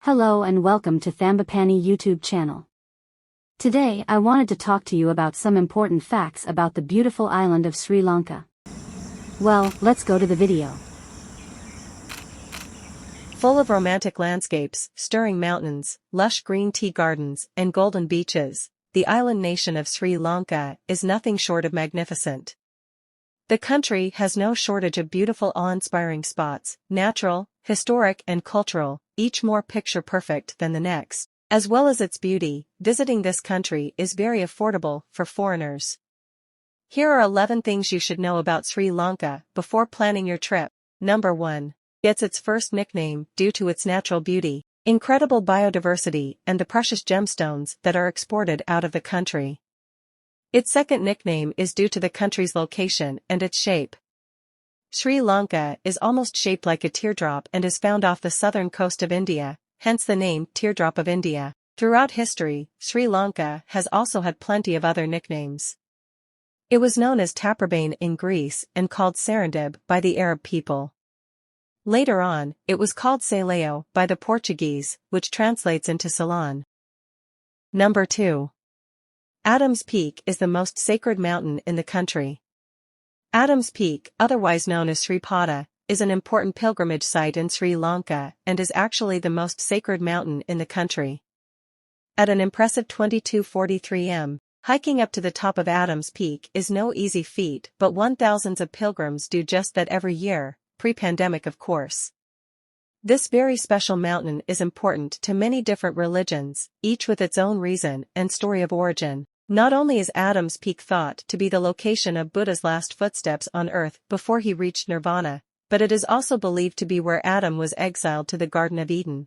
Hello and welcome to Thambapani YouTube channel. Today I wanted to talk to you about some important facts about the beautiful island of Sri Lanka. Well, let's go to the video. Full of romantic landscapes, stirring mountains, lush green tea gardens, and golden beaches, the island nation of Sri Lanka is nothing short of magnificent. The country has no shortage of beautiful awe-inspiring spots, natural, historic and cultural, each more picture-perfect than the next. As well as its beauty, visiting this country is very affordable for foreigners. Here are 11 things you should know about Sri Lanka before planning your trip. Number 1. Gets its first nickname due to its natural beauty, incredible biodiversity and the precious gemstones that are exported out of the country. Its second nickname is due to the country's location and its shape. Sri Lanka is almost shaped like a teardrop and is found off the southern coast of India, hence the name Teardrop of India. Throughout history, Sri Lanka has also had plenty of other nicknames. It was known as Taprobane in Greece and called Serendib by the Arab people. Later on, it was called Saleo by the Portuguese, which translates into Ceylon. Number 2. Adam's Peak is the most sacred mountain in the country. Adam's Peak, otherwise known as Sri Pada, is an important pilgrimage site in Sri Lanka and is actually the most sacred mountain in the country. At an impressive 2243 m, hiking up to the top of Adam's Peak is no easy feat, but thousands of pilgrims do just that every year, pre-pandemic of course. This very special mountain is important to many different religions, each with its own reason and story of origin. Not only is Adam's Peak thought to be the location of Buddha's last footsteps on earth before he reached nirvana, but it is also believed to be where Adam was exiled to the Garden of Eden.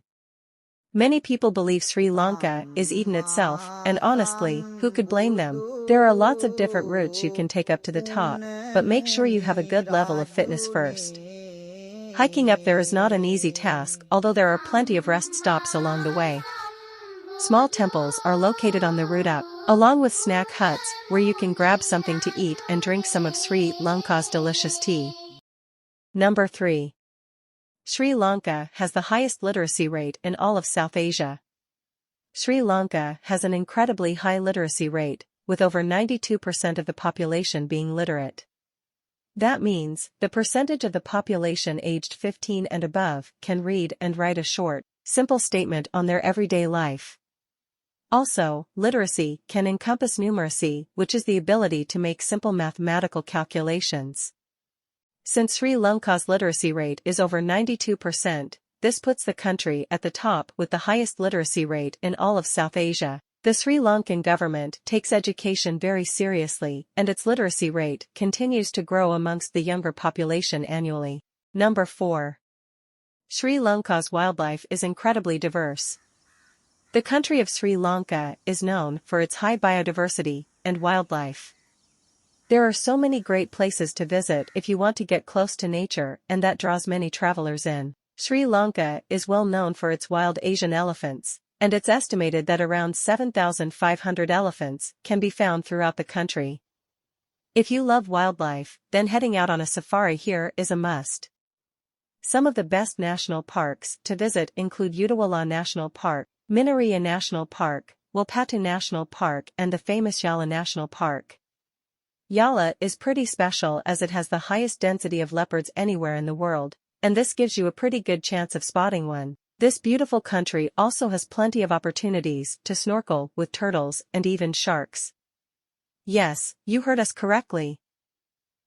Many people believe Sri Lanka is Eden itself, and honestly, who could blame them? There are lots of different routes you can take up to the top, but make sure you have a good level of fitness first. Hiking up there is not an easy task, although there are plenty of rest stops along the way. Small temples are located on the route up, along with snack huts, where you can grab something to eat and drink some of Sri Lanka's delicious tea. Number 3. Sri Lanka has the highest literacy rate in all of South Asia. Sri Lanka has an incredibly high literacy rate, with over 92% of the population being literate. That means, the percentage of the population aged 15 and above can read and write a short, simple statement on their everyday life. Also, literacy can encompass numeracy, which is the ability to make simple mathematical calculations. Since Sri Lanka's literacy rate is over 92%, this puts the country at the top with the highest literacy rate in all of South Asia. The Sri Lankan government takes education very seriously, and its literacy rate continues to grow amongst the younger population annually. Number 4. Sri Lanka's wildlife is incredibly diverse. The country of Sri Lanka is known for its high biodiversity and wildlife. There are so many great places to visit if you want to get close to nature, and that draws many travelers in. Sri Lanka is well known for its wild Asian elephants, and it's estimated that around 7,500 elephants can be found throughout the country. If you love wildlife, then heading out on a safari here is a must. Some of the best national parks to visit include Udawala National Park, Minaria National Park, Wilpattu National Park and the famous Yala National Park. Yala is pretty special as it has the highest density of leopards anywhere in the world, and this gives you a pretty good chance of spotting one. This beautiful country also has plenty of opportunities to snorkel with turtles and even sharks. Yes, you heard us correctly.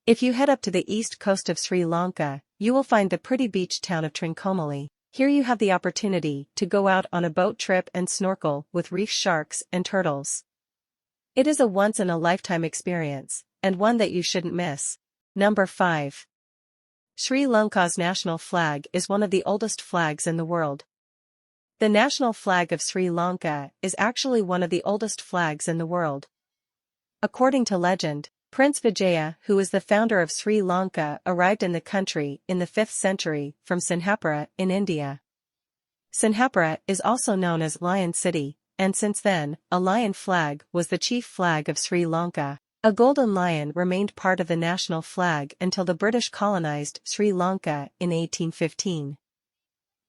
If you head up to the east coast of Sri Lanka, you will find the pretty beach town of Trincomalee. Here you have the opportunity to go out on a boat trip and snorkel with reef sharks and turtles. It is a once-in-a-lifetime experience, and one that you shouldn't miss. Number 5. Sri Lanka's national flag is one of the oldest flags in the world. The national flag of Sri Lanka is actually one of the oldest flags in the world. According to legend, Prince Vijaya, who is the founder of Sri Lanka, arrived in the country in the 5th century from Sinhapura in India. Sinhapura is also known as Lion City, and since then, a lion flag was the chief flag of Sri Lanka. A golden lion remained part of the national flag until the British colonized Sri Lanka in 1815.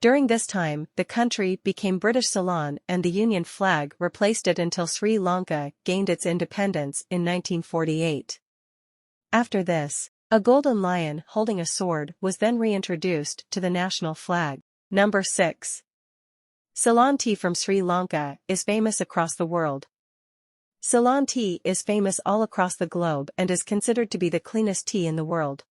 During this time, the country became British Ceylon and the Union flag replaced it until Sri Lanka gained its independence in 1948. After this, a golden lion holding a sword was then reintroduced to the national flag. Number 6. Ceylon tea from Sri Lanka is famous across the world. Ceylon tea is famous all across the globe and is considered to be the cleanest tea in the world.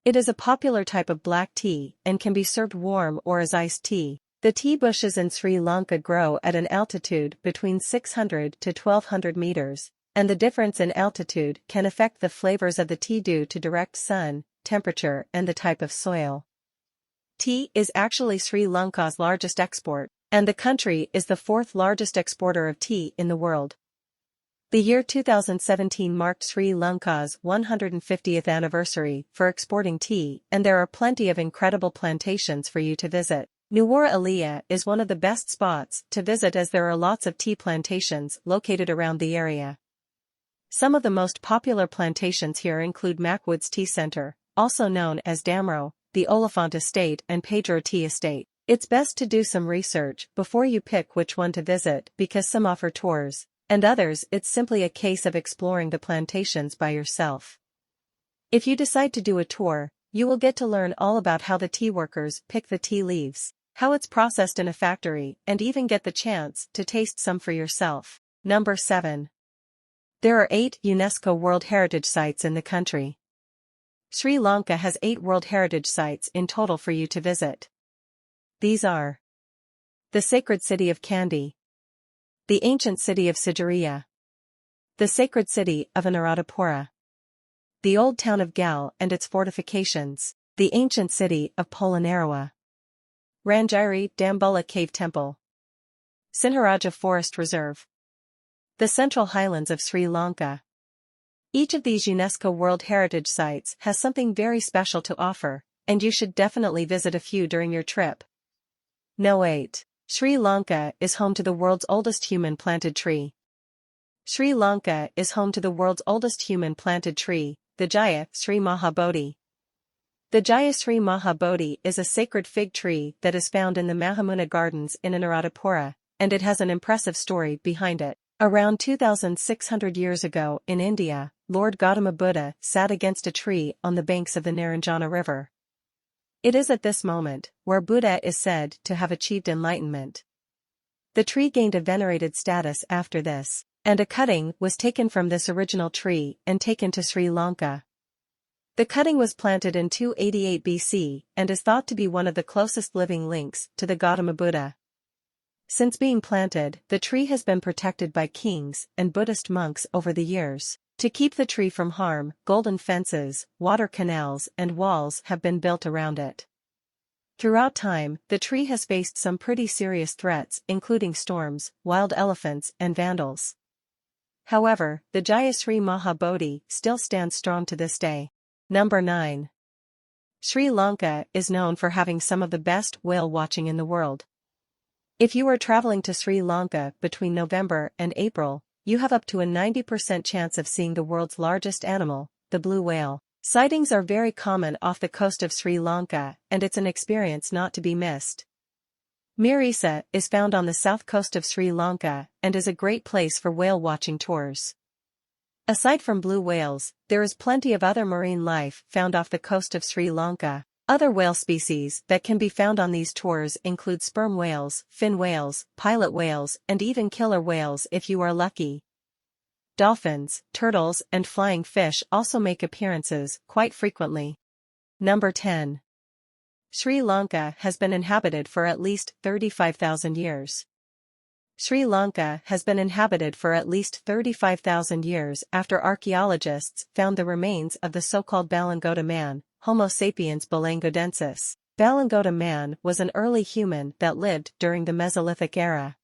It is a popular type of black tea and can be served warm or as iced tea. The tea bushes in Sri Lanka grow at an altitude between 600 to 1200 meters, and the difference in altitude can affect the flavors of the tea due to direct sun, temperature, and the type of soil. Tea is actually Sri Lanka's largest export, and the country is the fourth largest exporter of tea in the world. The year 2017 marked Sri Lanka's 150th anniversary for exporting tea, and there are plenty of incredible plantations for you to visit. Nuwara Eliya is one of the best spots to visit as there are lots of tea plantations located around the area. Some of the most popular plantations here include Macwoods Tea Center, also known as Damro, the Oliphant Estate and Pedro Tea Estate. It's best to do some research before you pick which one to visit because some offer tours, and others it's simply a case of exploring the plantations by yourself. If you decide to do a tour, you will get to learn all about how the tea workers pick the tea leaves, how it's processed in a factory, and even get the chance to taste some for yourself. Number 7. There are 8 UNESCO World Heritage Sites in the country. Sri Lanka has 8 World Heritage Sites in total for you to visit. These are the sacred city of Kandy, the ancient city of Sigiriya, the sacred city of Anuradhapura, the old town of Gal and its fortifications, the ancient city of Polonnaruwa, Rangiri Dambulla Cave Temple, Sinharaja Forest Reserve, the Central Highlands of Sri Lanka. Each of these UNESCO World Heritage Sites has something very special to offer, and you should definitely visit a few during your trip. No. 8. Sri Lanka is home to the world's oldest human-planted tree. Sri Lanka is home to the world's oldest human-planted tree, the Jaya Sri Mahabodhi. The Jaya Sri Mahabodhi is a sacred fig tree that is found in the Mahamuna Gardens in Anuradhapura, and it has an impressive story behind it. Around 2,600 years ago in India, Lord Gautama Buddha sat against a tree on the banks of the Naranjana River. It is at this moment where Buddha is said to have achieved enlightenment. The tree gained a venerated status after this, and a cutting was taken from this original tree and taken to Sri Lanka. The cutting was planted in 288 BC and is thought to be one of the closest living links to the Gautama Buddha. Since being planted, the tree has been protected by kings and Buddhist monks over the years. To keep the tree from harm, golden fences, water canals, and walls have been built around it. Throughout time, the tree has faced some pretty serious threats, including storms, wild elephants, and vandals. However, the Jaya Sri Mahabodhi still stands strong to this day. Number 9. Sri Lanka is known for having some of the best whale watching in the world. If you are traveling to Sri Lanka between November and April, you have up to a 90% chance of seeing the world's largest animal, the blue whale. Sightings are very common off the coast of Sri Lanka, and it's an experience not to be missed. Mirisa is found on the south coast of Sri Lanka and is a great place for whale watching tours. Aside from blue whales, there is plenty of other marine life found off the coast of Sri Lanka. Other whale species that can be found on these tours include sperm whales, fin whales, pilot whales, and even killer whales if you are lucky. Dolphins, turtles, and flying fish also make appearances quite frequently. Number 10. Sri Lanka has been inhabited for at least 35,000 years. Sri Lanka has been inhabited for at least 35,000 years after archaeologists found the remains of the so-called Balangota man, Homo sapiens balangodensis. Balangota man was an early human that lived during the Mesolithic era.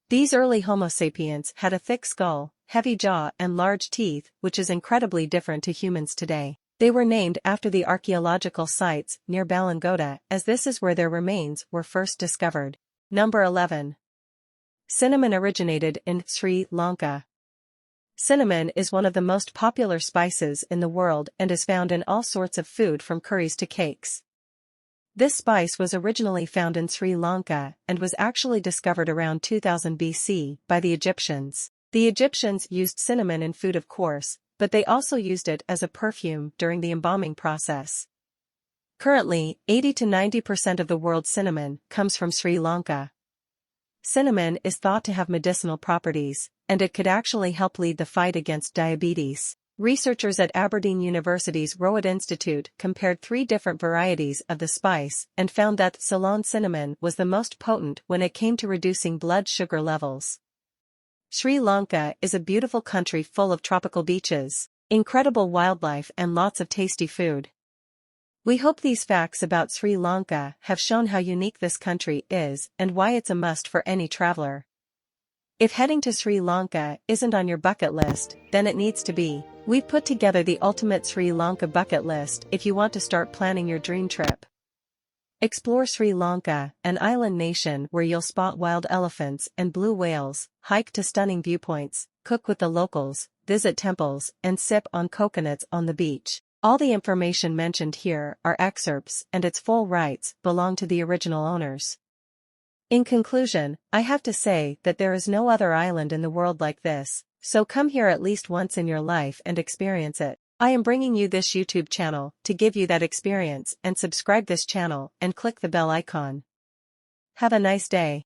These early Homo sapiens had a thick skull, heavy jaw and large teeth, which is incredibly different to humans today. They were named after the archaeological sites near Balangota as this is where their remains were first discovered. Number 11. Cinnamon originated in Sri Lanka. Cinnamon is one of the most popular spices in the world and is found in all sorts of food from curries to cakes. This spice was originally found in Sri Lanka and was actually discovered around 2000 BC by the Egyptians. The Egyptians used cinnamon in food, of course, but they also used it as a perfume during the embalming process. Currently, 80 to 90% of the world's cinnamon comes from Sri Lanka. Cinnamon is thought to have medicinal properties, and it could actually help lead the fight against diabetes. Researchers at Aberdeen University's Rowan Institute compared 3 different varieties of the spice and found that Ceylon cinnamon was the most potent when it came to reducing blood sugar levels. Sri Lanka is a beautiful country full of tropical beaches, incredible wildlife and lots of tasty food. We hope these facts about Sri Lanka have shown how unique this country is and why it's a must for any traveler. If heading to Sri Lanka isn't on your bucket list, then it needs to be. We've put together the ultimate Sri Lanka bucket list if you want to start planning your dream trip. Explore Sri Lanka, an island nation where you'll spot wild elephants and blue whales, hike to stunning viewpoints, cook with the locals, visit temples, and sip on coconuts on the beach. All the information mentioned here are excerpts and its full rights belong to the original owners. In conclusion, I have to say that there is no other island in the world like this, so come here at least once in your life and experience it. I am bringing you this YouTube channel to give you that experience, and subscribe this channel and click the bell icon. Have a nice day.